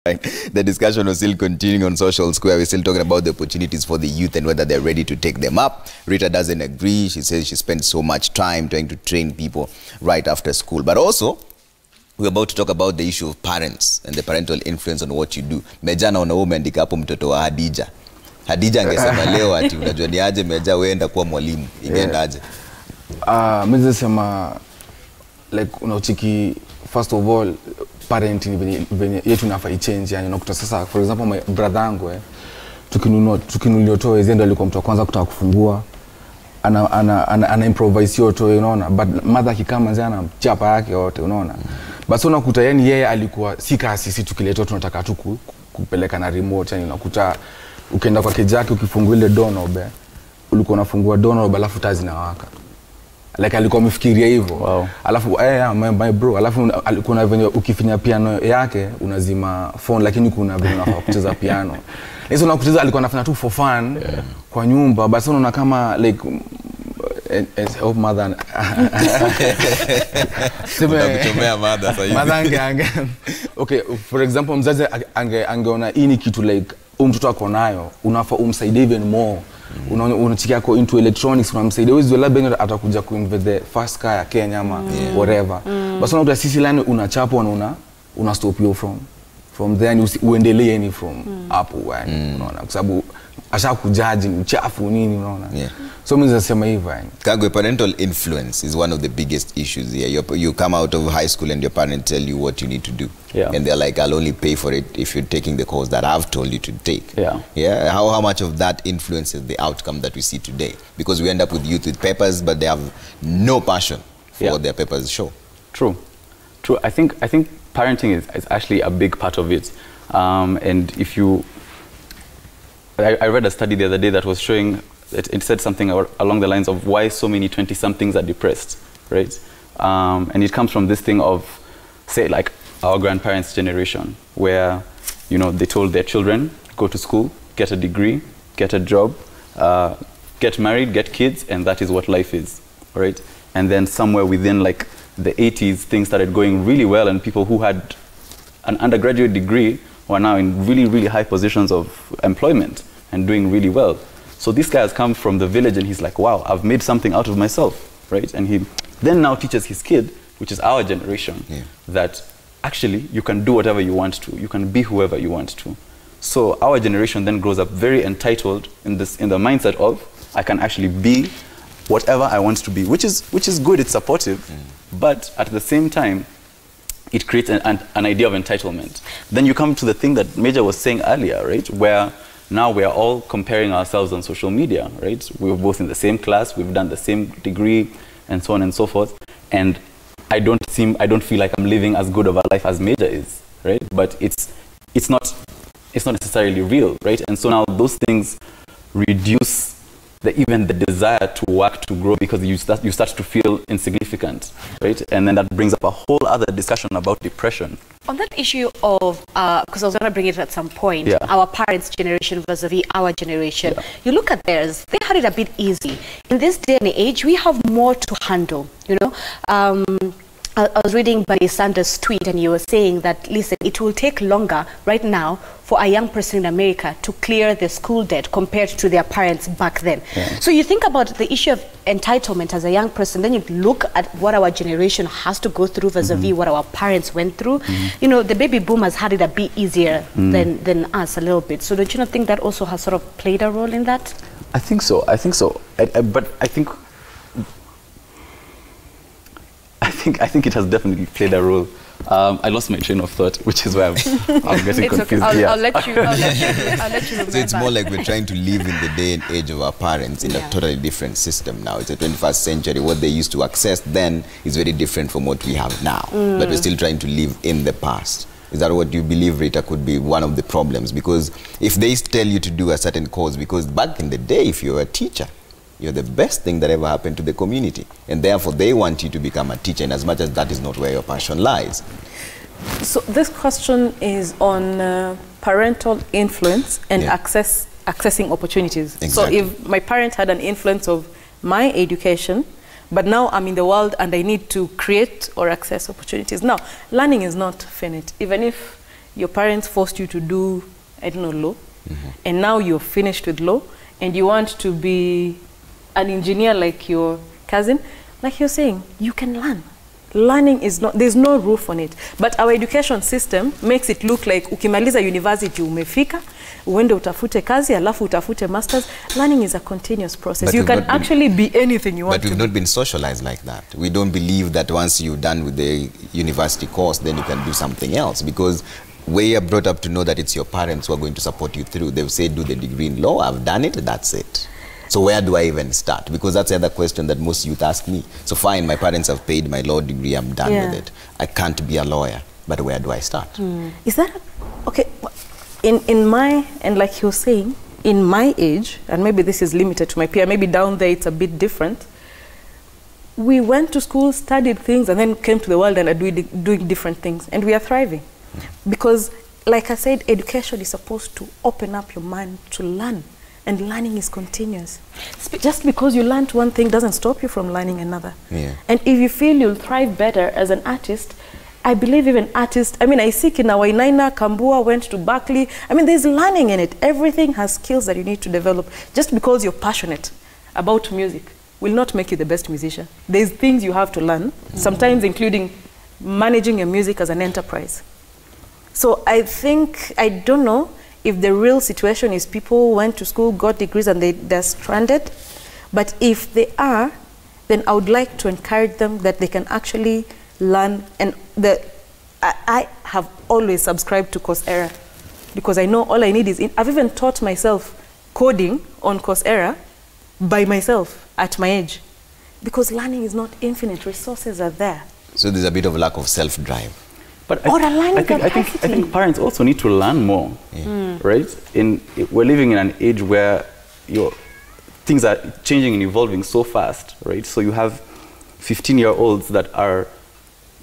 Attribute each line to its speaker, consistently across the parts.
Speaker 1: The discussion was still continuing on Social Square. We're still talking about the opportunities for the youth and whether they're ready to take them up. Rita doesn't agree. She says she spends so much time trying to train people right after school. But also, we're about to talk about the issue of parents and the parental influence on what you do. Mejana umeandika hapo mtoto wa Hadija. Hadija angesema leo ati unajua ni aje Meja weenda kuwa mwalimu. Ingeenda aje?
Speaker 2: Mimi sema like unachiki first of all parenting venye yetu inafaa change, yani unakuta sasa for example my brother yangu tukinunua toys ndio alikuwa mtu wa kwanza kutaka kufungua ana improvise yote, unaona, but mother kikama nzana chapa yake yote, unaona. Basi unakuta yani yeye alikuwa si kasi sisi tukileta tunataka tu kupeleka na remote, yani unakuta ukienda kwa kijaki ukifungua ile doorknob ulikuwa unafungua doorknob alafu taa zinawaka. Like alikuwa amefikiria hivyo. Wow. Alafu my bro, alafu kuna venye ukifinya piano yake unazima phone, lakini kuna venye unafaa kucheza piano. Hizo na kucheza alikuwa anafanya tu for fun kwa nyumba, basi unaona kama like of mother
Speaker 1: kutomea mother sasa hivi.
Speaker 2: Mother okay, for example mzazi angeona hii ni kitu like mtoto wako nayo, unafaa umsaidie even more. Unachikia yako into electronics, unamsaidia wewe labda atakuja kuinvest the first car ya Kenya ama whatever. Basi unakuta sisi lani unachapwa na una stop you from there, uendelee ni from hapo yani, unaona, kwa sababu asha kujaji uchafu nini, unaona. So mimi nasema hivyo yani.
Speaker 1: Kagwe, parental influence is one of the biggest issues here. You come out of high school and your parents tell you what you need to do. And they're like, I'll only pay for it if you're taking the course that I've told you to take. How much of that influences the outcome that we see today? Because we end up with youth with papers, but they have no passion for what their papers show.
Speaker 3: True. I think parenting is actually a big part of it. And if you, I read a study the other day that was showing, it said something along the lines of why so many 20-somethings are depressed, right? And it comes from this thing of, say, like our grandparents' generation, where, you know, they told their children, go to school, get a degree, get a job, get married, get kids, and that is what life is, right? And then somewhere within like the 80s, things started going really well, and people who had an undergraduate degree were now in really, really high positions of employment and doing really well. So this guy has come from the village and he's like, wow, I've made something out of myself, right? And he then now teaches his kid, which is our generation, that actually you can do whatever you want to. You can be whoever you want to. So our generation then grows up very entitled in the mindset of, I can actually be whatever I want to be, which is good, it's supportive, but at the same time, it creates an idea of entitlement. Then you come to the thing that Major was saying earlier, right? Where now we are all comparing ourselves on social media, right? We're both in the same class, we've done the same degree, and so on and so forth. And I don't feel like I'm living as good of a life as Major is, right? But it's not necessarily real, right? And so now those things reduce even the desire to work, to grow, because you start to feel insignificant, right? And then that brings up a whole other discussion about depression.
Speaker 4: On that issue of, because I was going to bring it at some point, our parents' generation vis-a-vis our generation, you look at theirs, they had it a bit easy. In this day and age, we have more to handle, you know. I was reading Barry Sanders' tweet, and you were saying that, listen, it will take longer right now for a young person in America to clear their school debt compared to their parents back then. So you think about the issue of entitlement as a young person, then you look at what our generation has to go through vis-a-vis what our parents went through. You know, the baby boomers had it a bit easier than us a little bit. So don't you not think that also has sort of played a role in that?
Speaker 3: I think so. But I think it has definitely played a role. I lost my train of thought, which is why I'm getting confused.
Speaker 4: Okay. I'll let you remember.
Speaker 1: So it's more like we're trying to live in the day and age of our parents in a totally different system now. It's the 21st century. What they used to access then is very different from what we have now. But we're still trying to live in the past. Is that what you believe, Rita, could be one of the problems? Because if they tell you to do a certain course, because back in the day, if you're a teacher, you're the best thing that ever happened to the community. And therefore, they want you to become a teacher, in as much as that is not where your passion lies.
Speaker 5: So this question is on parental influence and accessing opportunities.
Speaker 1: Exactly.
Speaker 5: So if my parent had an influence of my education, but now I'm in the world and I need to create or access opportunities. Now, learning is not finite. Even if your parents forced you to do, I don't know, law, and now you're finished with law, and you want to be an engineer like your cousin, like you're saying, you can learn. Learning is not, there's no roof on it. But our education system makes it look like ukimaliza university umefika, uende utafute kazi, alafu utafute masters. Learning is a continuous process.
Speaker 1: But
Speaker 5: you can actually be anything you want to be.
Speaker 1: But we've not been socialized like that. We don't believe that once you're done with the university course, then you can do something else. Because we are brought up to know that it's your parents who are going to support you through. They've said, do the degree in law, I've done it, that's it. So where do I even start? Because that's the other question that most youth ask me. So fine, my parents have paid my law degree, I'm done with it. I can't be a lawyer, but where do I start?
Speaker 5: Is that, okay, in my, and like you're saying, in my age, and maybe this is limited to my peer, maybe down there it's a bit different, we went to school, studied things, and then came to the world and are doing different things, and we are thriving. Because, like I said, education is supposed to open up your mind to learn. And learning is continuous. Just because you learned one thing doesn't stop you from learning another.
Speaker 1: Yeah.
Speaker 5: And if you feel you'll thrive better as an artist, I believe even artists, I mean, I see Kina Wainaina, Kambua went to Berkeley. I mean, there's learning in it. Everything has skills that you need to develop. Just because you're passionate about music will not make you the best musician. There's things you have to learn, sometimes including managing your music as an enterprise. So I think, I don't know, if the real situation is people went to school, got degrees, and they're stranded. But if they are, then I would like to encourage them that they can actually learn. And I have always subscribed to Coursera because I know all I need is, I've even taught myself coding on Coursera by myself at my age. Because learning is not infinite, resources are there.
Speaker 1: So there's a bit of lack of self-drive.
Speaker 3: But
Speaker 5: I
Speaker 3: think parents also need to learn more, right? We're living in an age where things are changing and evolving so fast, right? So you have 15-year-olds that are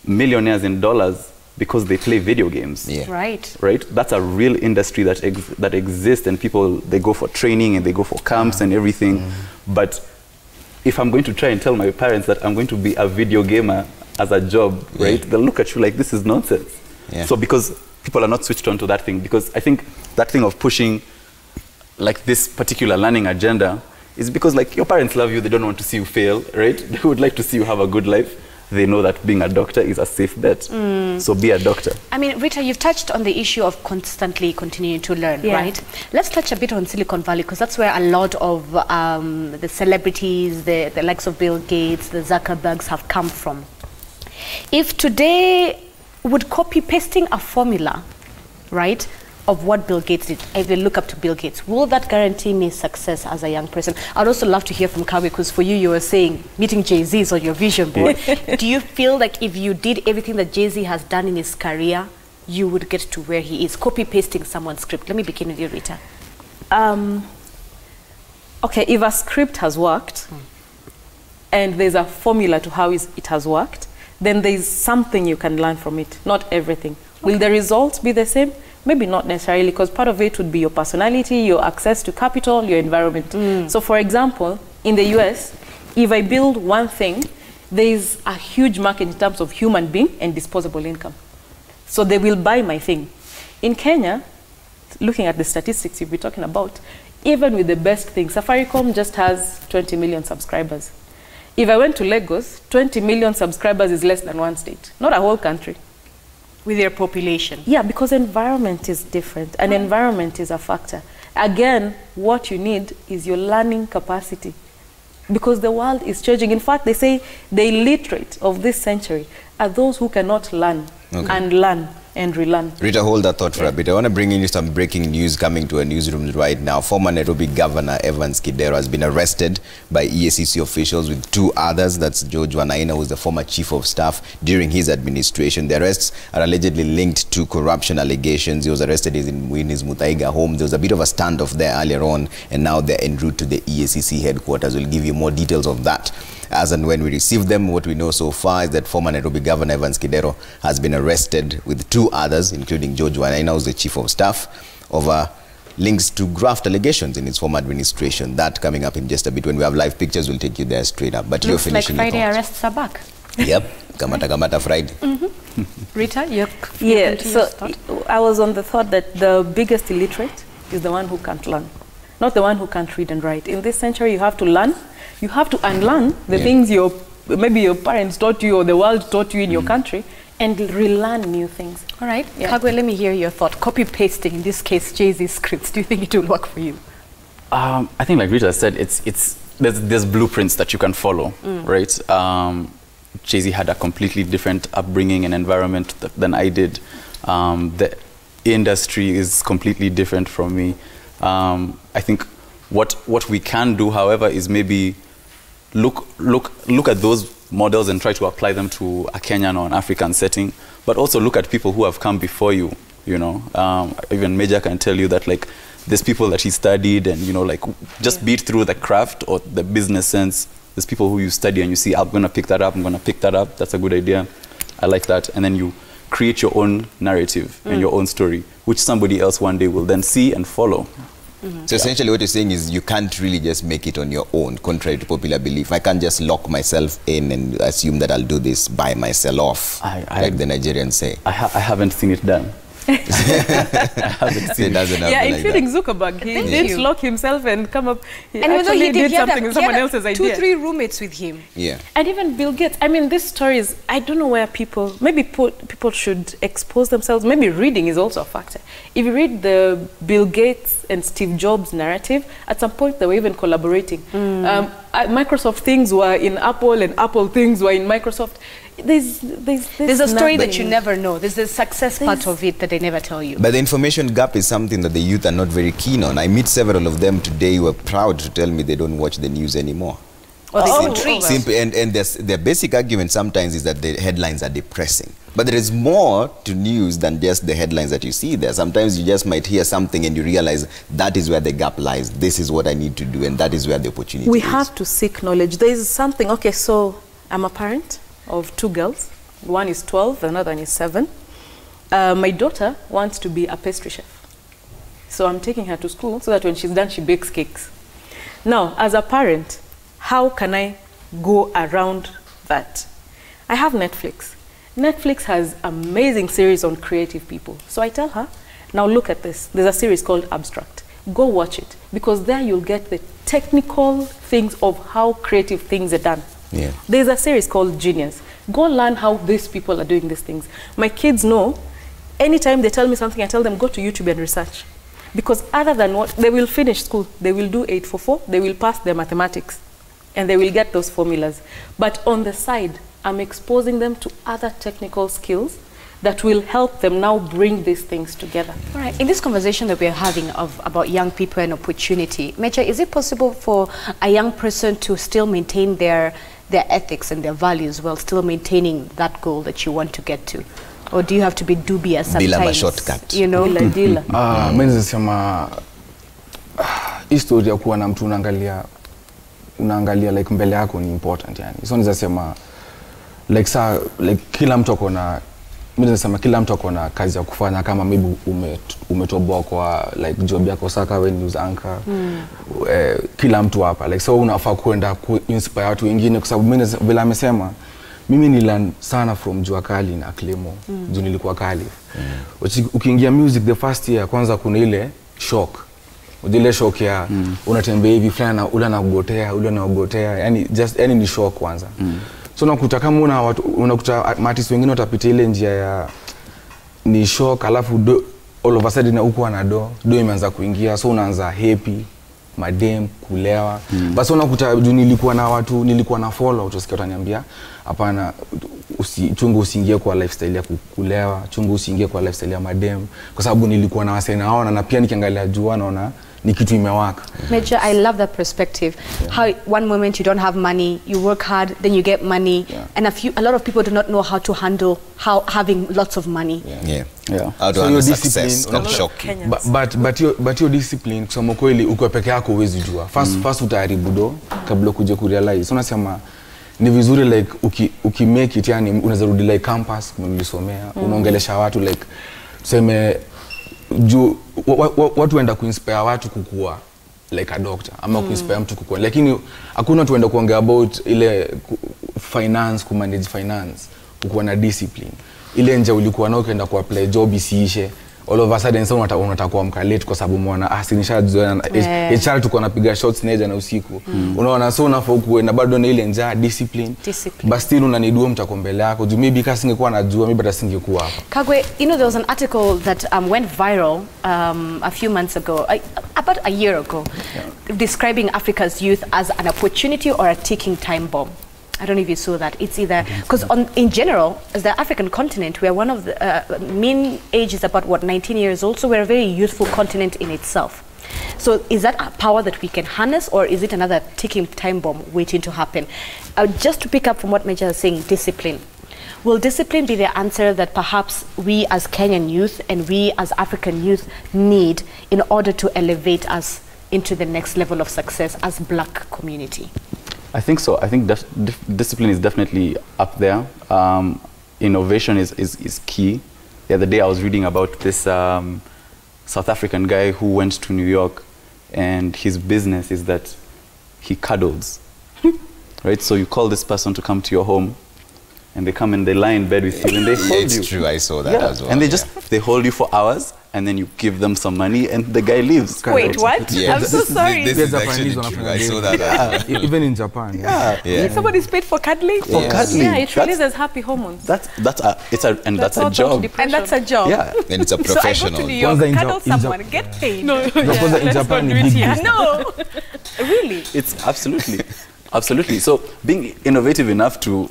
Speaker 3: millionaires in dollars because they play video games.
Speaker 1: Yeah.
Speaker 4: Right.
Speaker 3: Right? That's a real industry that exists, and people, they go for training and they go for camps and everything. But if I'm going to try and tell my parents that I'm going to be a video gamer as a job, right? They'll look at you like this is nonsense. So because people are not switched on to that thing, because I think that thing of pushing like this particular learning agenda is because like your parents love you, they don't want to see you fail, right? They would like to see you have a good life. They know that being a doctor is a safe bet. So be a doctor. I
Speaker 4: mean, Rita, you've touched on the issue of constantly continuing to learn, right? Let's touch a bit on Silicon Valley, because that's where a lot of the celebrities, the likes of Bill Gates, the Zuckerbergs have come from. If today would copy pasting a formula, right, of what Bill Gates did, if they look up to Bill Gates, will that guarantee me success as a young person? I'd also love to hear from Kawi, because for you were saying meeting Jay-Z is on your vision board. Do you feel like if you did everything that Jay-Z has done in his career, you would get to where he is, copy pasting someone's script? Let me begin with you, Rita.
Speaker 5: Okay, if a script has worked and there's a formula to how it has worked, then there's something you can learn from it, not everything. Will the results be the same? Maybe not necessarily, because part of it would be your personality, your access to capital, your environment. So for example, in the US, if I build one thing, there's a huge market in terms of human being and disposable income. So they will buy my thing. In Kenya, looking at the statistics you've been talking about, even with the best thing, Safaricom just has 20 million subscribers. If I went to Lagos, 20 million subscribers is less than one state, not a whole country.
Speaker 4: With their population.
Speaker 5: Yeah, because environment is different, and environment is a factor. Again, what you need is your learning capacity, because the world is changing. In fact, they say the illiterate of this century are those who cannot learn and learn and relearn.
Speaker 1: Rita, hold that thought for a bit. I want to bring in you some breaking news coming to a newsroom right now. Former Nairobi Governor Evans Kidero has been arrested by EACC officials with two others. That's George Wanaina, who was the former chief of staff during his administration. The arrests are allegedly linked to corruption allegations. He was arrested in his Muthaiga home. There was a bit of a standoff there earlier on, and now they're en route to the EACC headquarters. We'll give you more details of that as and when we receive them. What we know so far is that former Nairobi Governor Evans Kidero has been arrested with two others, including George Wanaina, who's the chief of staff, over links to graft allegations in his former administration. That coming up in just a bit. When we have live pictures, we'll take you there straight up. But you're finishing
Speaker 4: like Friday
Speaker 1: your
Speaker 4: arrests are back.
Speaker 1: Yep. Kamata Friday.
Speaker 4: Rita,
Speaker 5: yeah, so I was on the thought that the biggest illiterate is the one who can't learn, not the one who can't read and write. In this century, you have to learn, you have to unlearn the things maybe your parents taught you or the world taught you in your country, and relearn new things.
Speaker 4: All right, Kagwe, let me hear your thought. Copy-pasting, in this case, Jay-Z's scripts, do you think it will work for you?
Speaker 3: I think like Rita said, there's blueprints that you can follow, right? Jay-Z had a completely different upbringing and environment than I did. The industry is completely different from me. I think what we can do, however, is maybe look at those models and try to apply them to a Kenyan or an African setting, but also look at people who have come before you. You know, even Major can tell you that like there's people that he studied, and you know, like just be it through the craft or the business sense. There's people who you study and you see, I'm gonna pick that up, I'm gonna pick that up. That's a good idea. I like that, and then you create your own narrative and your own story, which somebody else one day will then see and follow.
Speaker 1: So essentially what you're saying is you can't really just make it on your own, contrary to popular belief. I can't just lock myself in and assume that I'll do this by myself, like the Nigerians say.
Speaker 3: I haven't seen it done.
Speaker 5: Including Zuckerberg. He didn't lock himself and come up. He did something with someone else's idea.
Speaker 4: 2-3 roommates with him.
Speaker 1: Yeah.
Speaker 5: And even Bill Gates. I mean, these stories, I don't know where people should expose themselves. Maybe reading is also a factor. If you read the Bill Gates and Steve Jobs narrative, at some point they were even collaborating. Microsoft things were in Apple and Apple things were in Microsoft. There's
Speaker 4: a story that you never know. There's the success part of it that they never tell you.
Speaker 1: But the information gap is something that the youth are not very keen on. I meet several of them today who are proud to tell me they don't watch the news anymore. And their basic argument sometimes is that the headlines are depressing. But there is more to news than just the headlines that you see there. Sometimes you just might hear something and you realize that is where the gap lies. This is what I need to do, and that is where the opportunity is.
Speaker 5: We have to seek knowledge. There is something, okay, so I'm a parent of 2 girls. One is 12, another one is 7. My daughter wants to be a pastry chef. So I'm taking her to school so that when she's done, she bakes cakes. Now, as a parent, how can I go around that? I have Netflix. Netflix has amazing series on creative people. So I tell her, now look at this. There's a series called Abstract. Go watch it, because there you'll get the technical things of how creative things are done.
Speaker 1: Yeah.
Speaker 5: There's a series called Genius. Go learn how these people are doing these things. My kids know, anytime they tell me something, I tell them, go to YouTube and research. Because other than what, they will finish school, they will do 844, they will pass their mathematics, and they will get those formulas. But on the side, I'm exposing them to other technical skills that will help them now bring these things together.
Speaker 4: All right. In this conversation that we're having about young people and opportunity, Major, is it possible for a young person to still maintain their ethics and their values while still maintaining that goal that you want to get to? Or do you have to be dubious sometimes?
Speaker 1: Bila shortcut.
Speaker 4: You know?
Speaker 2: Mimi nasema historia ya kuwa na mtu unaangalia like mbele yako ni important yani. So nizasema like kila mtu akona, mimi nasema kila mtu akona kazi ya kufanya, kama maybe umetoboa kwa like job yako saka when news anchor. Kila mtu hapa like so unafaa kwenda ku-inspire watu wengine, kwa sababu mimi vile amesema mimi nilearn sana from Jua Kali na Clemo. Juu nilikuwa Kali. Ukiingia music the first year, kwanza kuna ile shock. Ile shock ya unatembea hivi fulani ule anagotea, yani ni shock kwanza. So unakuta kama unakuta artists wengine watapitia ile njia ya ni shock, alafu all of a sudden huko ana do imeanza kuingia, so unaanza happy, madem, kulewa. Basi unakuta nilikuwa na follow, utasikia utaniambia hapana, chungu usiingie kwa lifestyle ya kulewa, chungu usiingie kwa lifestyle ya madem, kwa sababu nilikuwa na wasee naona, na pia nikiangalia Jua naona ni kitu imewaka.
Speaker 4: Major, I love that perspective. How one moment you don't have money, you work hard, then you get money, and a lot of people do not know how to handle having lots of money.
Speaker 1: How to handle success can shock you.
Speaker 2: But your discipline, kusema kweli uko peke yako huwezi jua. First utaharibu do kabla kuje kurealize. So nasema ni vizuri like ukimake it, yani unaweza rudi like campus umelisomea, unaongelesha watu like tuseme watu waenda kuinspire watu kukua like a doctor, ama kuinspire mtu kukua, lakini hakuna watu waenda kuongea about ile finance, kumanage finance. ukuwa na discipline. Ile nje ulikuwa nao ukienda kuapply job isiishe, all of a sudden sasa unataka kuamka late kwa sababu umeona sinishazoea HR tuko napiga shots neja na usiku. Unaona, so unafaa kuenda bado na ile njaa discipline. But still unanidua mtako mbele yako. Juu maybe kasi singekuwa najua maybe hata singekuwa hapa.
Speaker 4: Kagwe, you know, there was an article that went viral a few months ago, about a year ago, describing Africa's youth as an opportunity or a ticking time bomb. I don't know if you saw that. It's either, because in general, as the African continent, we are one of the mean age is about, what, 19 years old, so we're a very youthful continent in itself. So is that a power that we can harness, or is it another ticking time bomb waiting to happen? Just to pick up from what Major is saying, discipline. Will discipline be the answer that perhaps we as Kenyan youth and we as African youth need in order to elevate us into the next level of success as Black community?
Speaker 3: I think so. I think discipline is definitely up there. Innovation is key. The other day I was reading about this South African guy who went to New York, and his business is that he cuddles. Right? So you call this person to come to your home, and they come and they lie in bed with you and they hold you.
Speaker 1: It's true, I saw that as well.
Speaker 3: And they hold you for hours, and then you give them some money and the guy leaves.
Speaker 4: Wait, what?
Speaker 1: Yeah,
Speaker 4: I'm so sorry.
Speaker 1: This is actually true. I saw that as well.
Speaker 2: Even in Japan.
Speaker 4: If somebody's paid for cuddling?
Speaker 3: For cuddling.
Speaker 5: Yeah, it releases happy hormones.
Speaker 3: That's a job.
Speaker 4: And that's a job.
Speaker 3: Yeah.
Speaker 1: And it's a professional.
Speaker 4: So I go to New York, cuddle someone, get paid.
Speaker 2: No, in Japan,
Speaker 4: No, really?
Speaker 3: It's absolutely. So being innovative enough to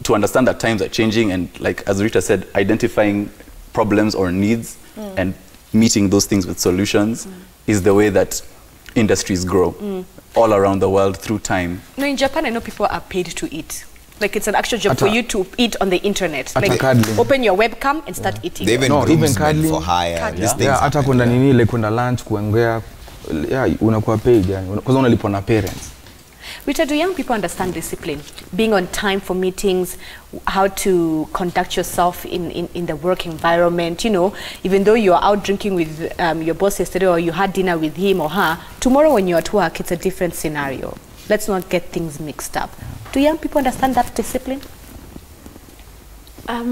Speaker 3: understand that times are changing, and like as Rita said, identifying problems or needs and meeting those things with solutions is the way that industries grow all around the world through time.
Speaker 4: No, in Japan, I know people are paid to eat. Like, it's an actual job for you to eat on the internet. Like, open your webcam and start eating.
Speaker 1: They even cuddling for hire.
Speaker 2: Hata kwenda nini, like kwenda lunch, kuongea, unakuwa paid, because unalipwa na parents.
Speaker 4: Rita, do young people understand discipline? Being on time for meetings, how to conduct yourself in the work environment, you know, even though you're out drinking with your boss yesterday or you had dinner with him or her, tomorrow when you're at work, it's a different scenario. Let's not get things mixed up. Do young people understand that discipline?
Speaker 5: I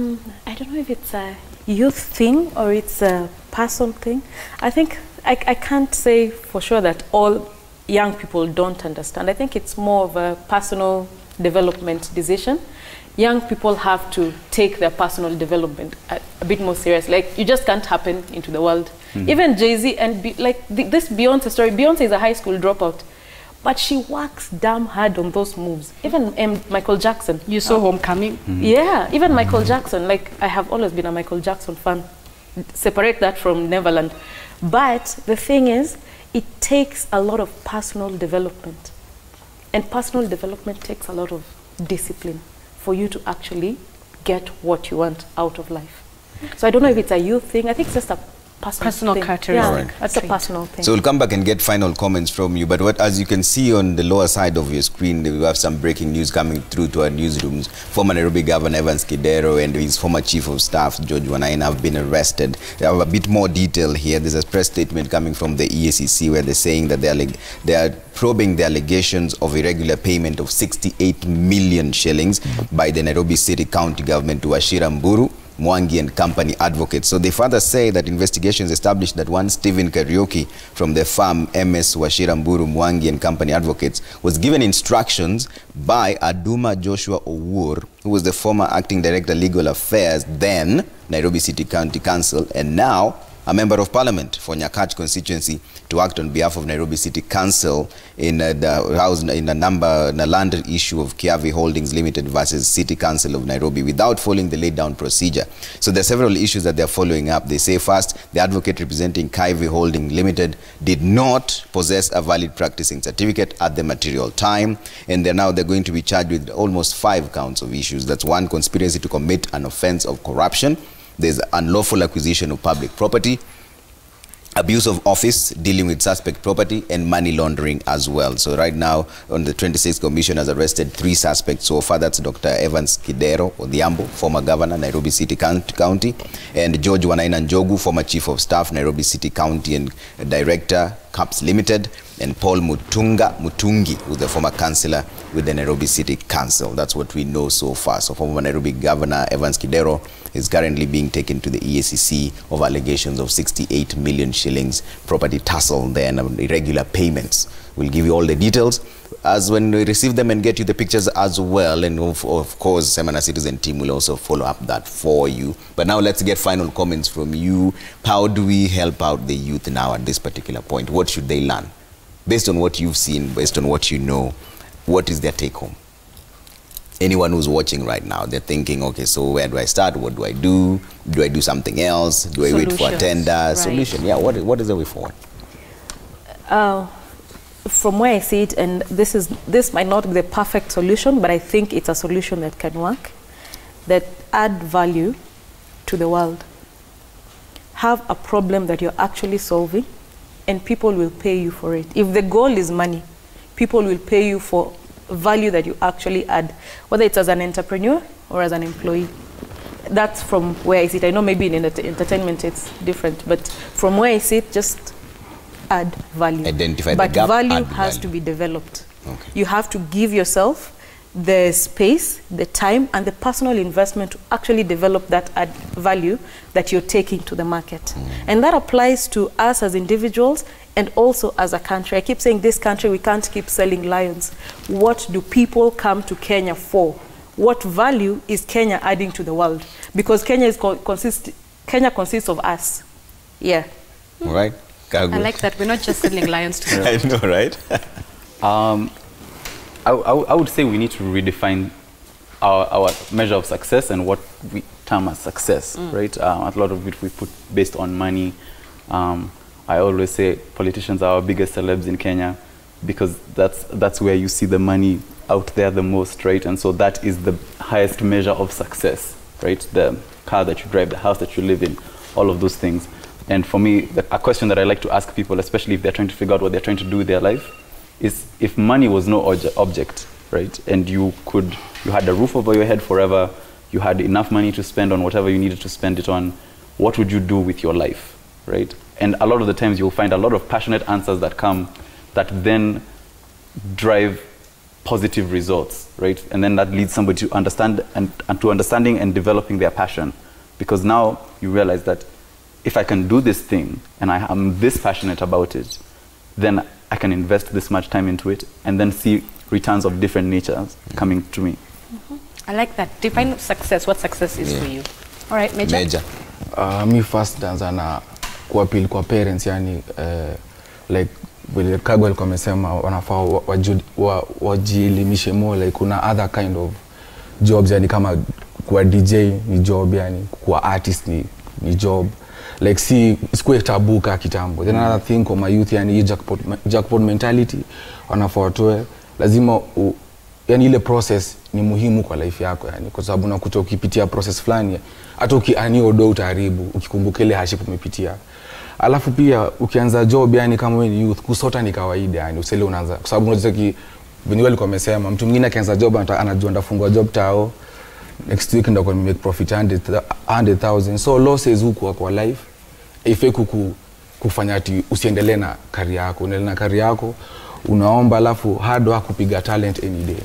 Speaker 5: don't know if it's a youth thing or it's a person thing. I think I can't say for sure that all young people don't understand. I think it's more of a personal development decision. Young people have to take their personal development a bit more serious. Like, you just can't happen into the world. Even Jay-Z and this Beyonce story, Beyonce is a high school dropout, but she works damn hard on those moves. Even Michael Jackson.
Speaker 4: You saw Homecoming?
Speaker 5: Yeah, even Michael Jackson. Like, I have always been a Michael Jackson fan. Separate that from Neverland. But the thing is, it takes a lot of personal development. And personal development takes a lot of discipline for you to actually get what you want out of life. So I don't know if it's a youth thing. I think it's just a personal
Speaker 4: characteristic.
Speaker 5: Yeah,
Speaker 1: Right.
Speaker 5: that's a personal thing.
Speaker 1: So we'll come back and get final comments from you. But as you can see on the lower side of your screen, we have some breaking news coming through to our newsrooms. Former Nairobi Governor Evans Kidero and his former Chief of Staff, George Wanaina, have been arrested. They have a bit more detail here. There's a press statement coming from the EACC where they're saying that they are probing the allegations of irregular payment of 68 million shillings by the Nairobi City County Government to Ashira Mburu, Mwangi and Company advocates. So they further say that investigations established that one Stephen Kariuki from the firm MS Wachira Mburu, Mwangi and Company advocates was given instructions by Aduma Joshua Owuor, who was the former acting director legal affairs, then Nairobi City County Council, and now a member of parliament for Nyakach constituency, to act on behalf of Nairobi City Council in the land issue of Kiavi Holdings Limited versus City Council of Nairobi without following the laid down procedure. So there are several issues that they're following up. They say first, the advocate representing Kiavi Holding Limited did not possess a valid practicing certificate at the material time, and they're going to be charged with almost 5 counts of issues. That's 1, conspiracy to commit an offense of corruption. There's unlawful acquisition of public property, abuse of office, dealing with suspect property, and money laundering as well. So right now, on the 26th Commission has arrested 3 suspects so far. That's Dr. Evans Kidero Odhiambo, former governor, Nairobi City County, and George Wanaina Njogu, former chief of staff, Nairobi City County and director, CAPS Limited, and Paul Mutungi, who's the former councillor with the Nairobi City Council. That's what we know so far. So former Nairobi Governor Evans Kidero is currently being taken to the EACC of allegations of 68 million shillings property tussle there and irregular payments. We'll give you all the details as when we receive them and get you the pictures as well. And of course, Semana Citizen team will also follow up that for you. But now let's get final comments from you. How do we help out the youth now at this particular point? What should they learn? Based on what you've seen, based on what you know, what is their take home? Anyone who's watching right now, they're thinking, okay, so where do I start? What do I do? Do I do something else? Do I wait for a tender? Right. Solution, yeah, what is the way forward?
Speaker 5: From where I see it, and this might not be the perfect solution, but I think it's a solution that can work, that add value to the world. Have a problem that you're actually solving, and people will pay you for it. If the goal is money, people will pay you for value that you actually add, whether it's as an entrepreneur or as an employee. That's from where I see it. I know maybe in entertainment it's different, but from where I see it, just add value.
Speaker 1: Identify
Speaker 5: but
Speaker 1: the gap,
Speaker 5: value has to be developed.
Speaker 1: Okay.
Speaker 5: You have to give yourself the space, the time, and the personal investment to actually develop that add value that you're taking to the market. And that applies to us as individuals and also as a country. I keep saying this country, we can't keep selling lions. What do people come to Kenya for? What value is Kenya adding to the world? Because Kenya consists of us. Yeah.
Speaker 1: All right.
Speaker 4: I like that. We're not just selling lions to
Speaker 1: I know, right?
Speaker 3: I would say we need to redefine our measure of success and what we term as success, right? A lot of it we put based on money. I always say politicians are our biggest celebs in Kenya because that's where you see the money out there the most, right? And so that is the highest measure of success, right? The car that you drive, the house that you live in, all of those things. And for me, a question that I like to ask people, especially if they're trying to figure out what they're trying to do with their life, is if money was no object, right? And you had a roof over your head forever, you had enough money to spend on whatever you needed to spend it on, what would you do with your life, right? And a lot of the times you'll find a lot of passionate answers that come that then drive positive results, right? And then that leads somebody to understand and to understanding and developing their passion. Because now you realize that if I can do this thing and I am this passionate about it, then I can invest this much time into it and then see returns of different natures coming to me.
Speaker 4: I like that. Define success, what success is for you. All right, Major.
Speaker 2: Me first danza na kuapili kwa parents, yani like vile Kagwe alikuwa amesema wanafaa wajielimishe more, like kuna other kind of jobs, yani kama kuwa DJ ni job, yani kuwa artist ni job. Like see, sikuwe tabuka kitambo. Then another thing kwa my youth, yani jackpot mentality wanafaa watoe. Lazima yani ile process ni muhimu kwa life yako, yani kwa sababu unakuta ukipitia process fulani hata ukiani odo utaharibu ukikumbuka ile hardship umepitia. Alafu pia ukianza job, yani kama wewe ni youth, kusota ni kawaida, yani usele unaanza kwa sababu unaweza venye walikuwa wamesema mtu mwingine akianza job anajua ndafungua job tao next week ndo kwa make profit 100,000. So losses huko kwa life ifeku kufanya ati usiendelee na career yako, unaendelea na career yako unaomba, alafu hard work kupiga talent any day.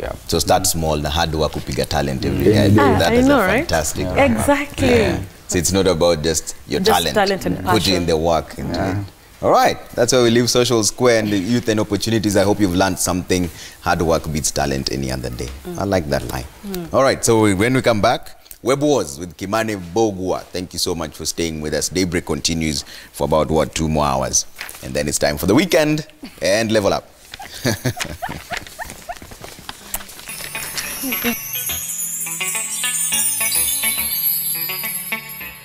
Speaker 2: Yeah.
Speaker 1: So start small, the hard work kupiga talent every day. That is fantastic.
Speaker 5: Yeah. Exactly.
Speaker 1: Yeah. So it's not about just your talent
Speaker 5: and
Speaker 1: put in the work into it. All right, that's why we leave Social Square and the youth and opportunities. I hope you've learned something. Hard work beats talent any other day. I like that line. All right, so when we come back, Web Wars with Kimani Bogwa. Thank you so much for staying with us. Daybreak continues for about, 2 more hours. And then it's time for the weekend and level up.